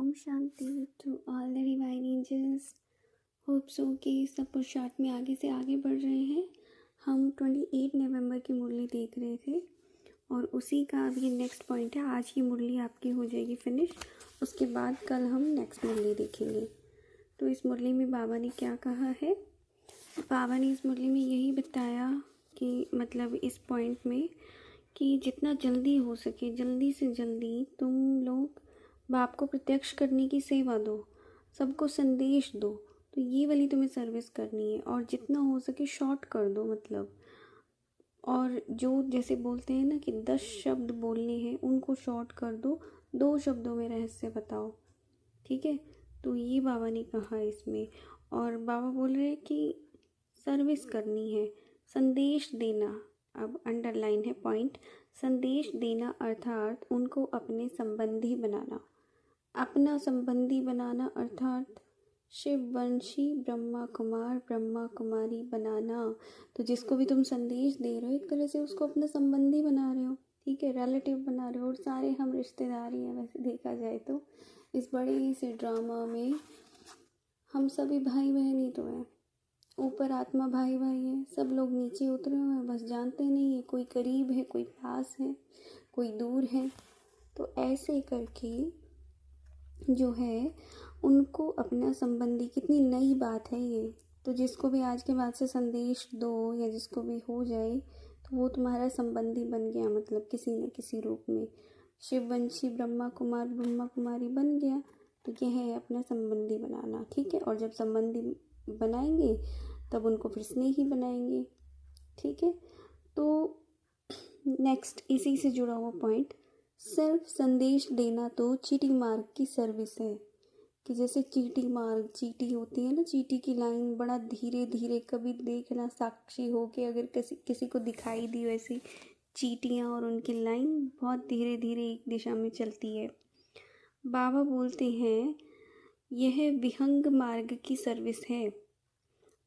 ओम शांति to all the divine angels. Hope so कि सब पुरुषार्थ में आगे से आगे बढ़ रहे हैं। हम 28 नवंबर की मुरली देख रहे थे और उसी का अब ये नेक्स्ट पॉइंट है। आज की मुरली आपकी हो जाएगी फिनिश, उसके बाद कल हम नेक्स्ट मुरली देखेंगे। तो इस मुरली में बाबा ने क्या कहा है? बाबा ने इस मुरली में यही बताया कि मतलब इस पॉइंट में कि जितना जल्दी हो सके जल्दी से जल्दी तुम लोग बाप को प्रत्यक्ष करने की सेवा दो, सबको संदेश दो। तो ये वाली तुम्हें सर्विस करनी है और जितना हो सके शॉर्ट कर दो मतलब। और जो जैसे बोलते हैं ना कि 10 शब्द बोलने हैं उनको शॉर्ट कर दो, 2 शब्दों में रहस्य बताओ। ठीक है, तो ये बाबा ने कहा इसमें। और बाबा बोल रहे हैं कि सर्विस करनी है, संदेश देना। अब अंडरलाइन है पॉइंट, संदेश देना अर्थात उनको अपने संबंधी बनाना, अपना संबंधी बनाना अर्थात शिववंशी ब्रह्मा कुमार ब्रह्मा कुमारी बनाना। तो जिसको भी तुम संदेश दे रहे हो एक तरह से उसको अपना संबंधी बना रहे हो, ठीक है, रिलेटिव बना रहे हो। और सारे हम रिश्तेदार ही हैं वैसे देखा जाए तो। इस बड़े से ड्रामा में हम सभी भाई बहन ही तो हैं। ऊपर आत्मा भाई भाई है, सब लोग नीचे उतरे हुए हैं, बस जानते नहीं है, कोई करीब है, कोई पास है, कोई दूर है। तो ऐसे करके जो है उनको अपना संबंधी, कितनी नई बात है ये। तो जिसको भी आज के बाद से संदेश दो या जिसको भी हो जाए तो वो तुम्हारा संबंधी बन गया, मतलब किसी न किसी रूप में। शिववंशी ब्रह्मा कुमार ब्रह्मा कुमारी बन गया, तो यह है अपना संबंधी बनाना। ठीक है, और जब संबंधी बनाएंगे तब उनको फिर स्नेही बनाएंगे। ठीक है, तो नेक्स्ट इसी से जुड़ा हुआ पॉइंट, सिर्फ संदेश देना तो चीटी मार्ग की सर्विस है। कि जैसे चीटी मार्ग, चीटी होती है ना, चीटी की लाइन बड़ा धीरे धीरे, कभी देखना साक्षी हो के अगर किसी को दिखाई दी वैसी चीटियाँ, और उनकी लाइन बहुत धीरे धीरे एक दिशा में चलती है। बाबा बोलते हैं यह विहंग मार्ग की सर्विस है।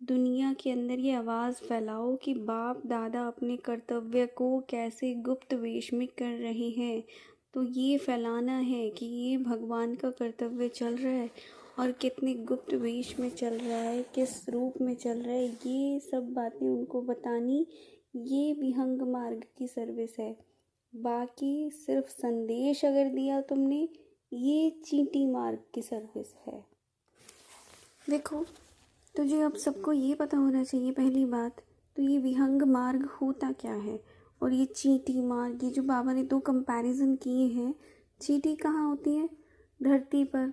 दुनिया के अंदर ये आवाज़ फैलाओ कि बाप दादा अपने कर्तव्य को कैसे गुप्त वेश में कर रहे हैं। तो ये फैलाना है कि ये भगवान का कर्तव्य चल रहा है और कितने गुप्त वेश में चल रहा है, किस रूप में चल रहा है, ये सब बातें उनको बतानी। ये विहंग मार्ग की सर्विस है। बाकी सिर्फ संदेश अगर दिया तुमने, ये चींटी मार्ग की सर्विस है। देखो, तुझे अब सबको ये पता होना चाहिए पहली बात तो ये विहंग मार्ग होता क्या है और ये चींटी मार्ग। ये जो बाबा ने 2 कंपैरिजन किए हैं, चींटी कहाँ होती है? धरती पर,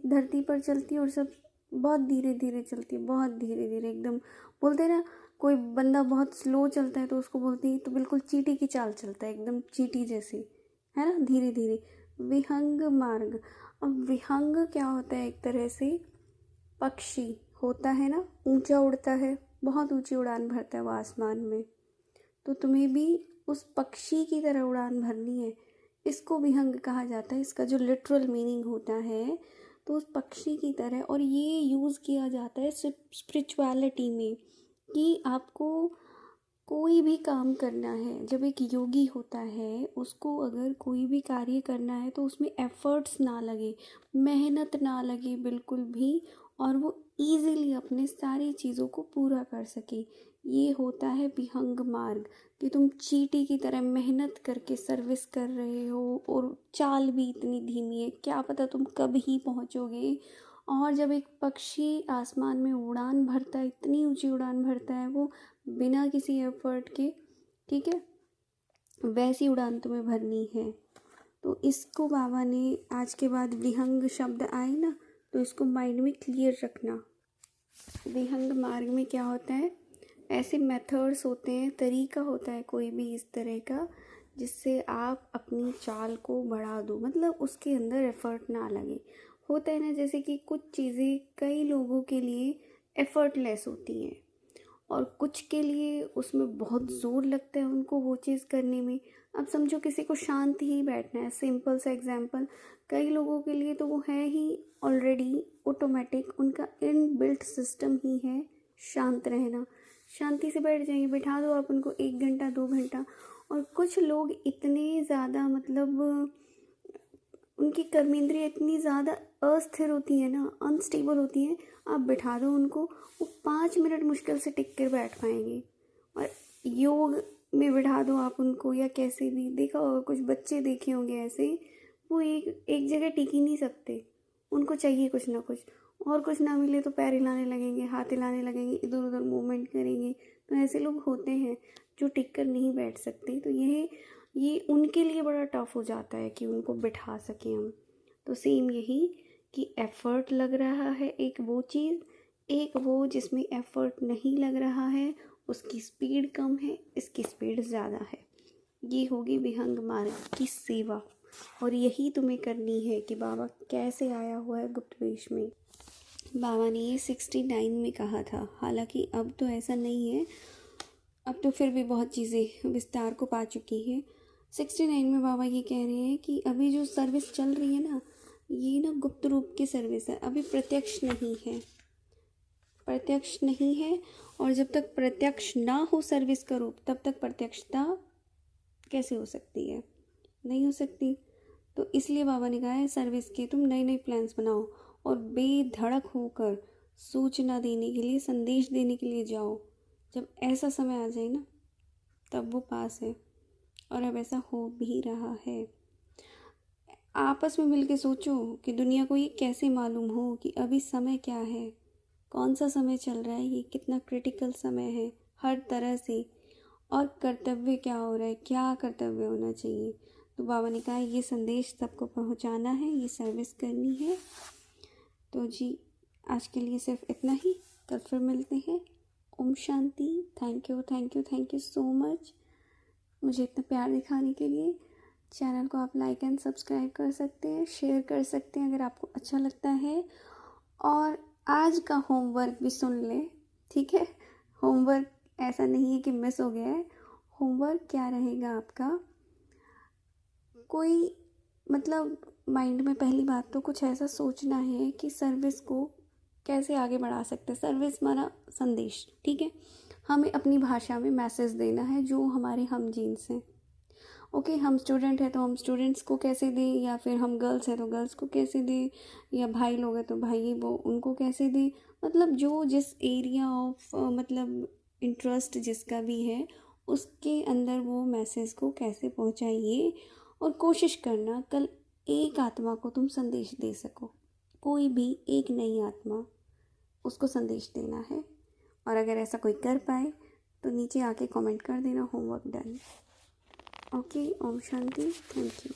धरती पर चलती है और सब बहुत धीरे धीरे चलती है, बहुत धीरे धीरे एकदम। बोलते हैं ना, कोई बंदा बहुत स्लो चलता है तो उसको बोलते हैं तो बिल्कुल चींटी की चाल चलता है, एकदम चींटी जैसी, है ना, धीरे धीरे। विहंग मार्ग। अब विहंग क्या होता है? एक तरह से पक्षी होता है ना, ऊंचा उड़ता है, बहुत ऊंची उड़ान भरता है वो आसमान में। तो तुम्हें भी उस पक्षी की तरह उड़ान भरनी है। इसको विहंग कहा जाता है, इसका जो लिटरल मीनिंग होता है तो उस पक्षी की तरह। और ये यूज़ किया जाता है स्पिरिचुअलिटी में कि आपको कोई भी काम करना है। जब एक योगी होता है उसको अगर कोई भी कार्य करना है तो उसमें एफर्ट्स ना लगे, मेहनत ना लगे बिल्कुल भी, और वो ईज़िली अपने सारी चीज़ों को पूरा कर सके। ये होता है विहंग मार्ग कि तुम चींटी की तरह मेहनत करके सर्विस कर रहे हो और चाल भी इतनी धीमी है, क्या पता तुम कब ही पहुँचोगे। और जब एक पक्षी आसमान में उड़ान भरता है, इतनी ऊंची उड़ान भरता है वो बिना किसी एफर्ट के, ठीक है, वैसी उड़ान तुम्हें भरनी है। तो इसको बाबा ने आज के बाद विहंग शब्द आए ना तो इसको माइंड में क्लियर रखना। विहंग मार्ग में क्या होता है? ऐसे मेथड्स होते हैं, तरीका होता है कोई भी इस तरह का जिससे आप अपनी चाल को बढ़ा दो, मतलब उसके अंदर एफर्ट ना लगे। होता है ना, जैसे कि कुछ चीज़ें कई लोगों के लिए एफर्टलेस होती हैं और कुछ के लिए उसमें बहुत ज़ोर लगता है उनको वो चीज़ करने में। अब समझो किसी को शांत ही बैठना है, सिंपल सा एग्जांपल, कई लोगों के लिए तो वो है ही ऑलरेडी ऑटोमेटिक, उनका इनबिल्ट सिस्टम ही है शांत रहना, शांति से बैठ जाएंगे। बैठा दो आप उनको 1 घंटा 2 घंटा। और कुछ लोग इतने ज़्यादा मतलब उनकी कर्मेंद्रियाँ इतनी ज़्यादा अस्थिर होती है ना, अनस्टेबल होती हैं। आप बिठा दो उनको, वो 5 मिनट मुश्किल से टिक कर बैठ पाएंगे। और योग में बिठा दो आप उनको, या कैसे भी, देखा होगा कुछ बच्चे देखे होंगे ऐसे, वो एक एक जगह टिक ही नहीं सकते, उनको चाहिए कुछ ना कुछ, और कुछ ना मिले तो पैर हिलाने लगेंगे, हाथ हिलाने लगेंगे, इधर उधर मूवमेंट करेंगे। तो ऐसे लोग होते हैं जो टिक कर नहीं बैठ सकते। तो ये उनके लिए बड़ा टफ हो जाता है कि उनको बिठा सकें हम। तो सेम यही कि एफ़र्ट लग रहा है, एक वो चीज़, एक वो जिसमें एफ़र्ट नहीं लग रहा है, उसकी स्पीड कम है, इसकी स्पीड ज़्यादा है। ये होगी विहंग मार्ग की सेवा, और यही तुम्हें करनी है। कि बाबा कैसे आया हुआ है गुप्त वेश में। बाबा ने ये 69 में कहा था, हालांकि अब तो ऐसा नहीं है, अब तो फिर भी बहुत चीज़ें विस्तार को पा चुकी हैं। 69 में बाबा ये कह रहे हैं कि अभी जो सर्विस चल रही है ना, ये ना गुप्त रूप की सर्विस है, अभी प्रत्यक्ष नहीं है, प्रत्यक्ष नहीं है। और जब तक प्रत्यक्ष ना हो सर्विस का रूप, तब तक प्रत्यक्षता कैसे हो सकती है, नहीं हो सकती। तो इसलिए बाबा ने कहा है सर्विस के तुम नए नए प्लान्स बनाओ, और बेधड़क होकर सूचना देने के लिए, संदेश देने के लिए जाओ। जब ऐसा समय आ जाए ना, तब वो पास है, और अब ऐसा हो भी रहा है। आपस में मिलके सोचो कि दुनिया को ये कैसे मालूम हो कि अभी समय क्या है, कौन सा समय चल रहा है, ये कितना क्रिटिकल समय है हर तरह से, और कर्तव्य क्या हो रहा है, क्या कर्तव्य होना चाहिए। तो बाबा ने कहा ये संदेश सबको पहुंचाना है, ये सर्विस करनी है। तो जी आज के लिए सिर्फ इतना ही, कल फिर मिलते हैं। ओम शांति। Thank you thank you thank you so much मुझे इतना प्यार दिखाने के लिए। चैनल को आप लाइक एंड सब्सक्राइब कर सकते हैं, शेयर कर सकते हैं अगर आपको अच्छा लगता है। और आज का होमवर्क भी सुन लें, ठीक है। होमवर्क ऐसा नहीं है कि मिस हो गया है। होमवर्क क्या रहेगा आपका, कोई मतलब माइंड में पहली बात तो कुछ ऐसा सोचना है कि सर्विस को कैसे आगे बढ़ा सकते हैं। सर्विस माना संदेश, ठीक है। हमें अपनी भाषा में मैसेज देना है जो हमारे हम जीन्स हैं। ओके, हम स्टूडेंट हैं तो हम स्टूडेंट्स को कैसे दें, या फिर हम गर्ल्स हैं तो गर्ल्स को कैसे दें, या भाई लोग हैं तो भाई वो उनको कैसे दें। मतलब जो जिस एरिया ऑफ मतलब इंटरेस्ट जिसका भी है, उसके अंदर वो मैसेज को कैसे पहुंचाइए। और कोशिश करना कल एक आत्मा को तुम संदेश दे सको, कोई भी एक नई आत्मा, उसको संदेश देना है। और अगर ऐसा कोई कर पाए तो नीचे आके कमेंट कर देना होमवर्क डन। ओके, ओम शांति, थैंक यू।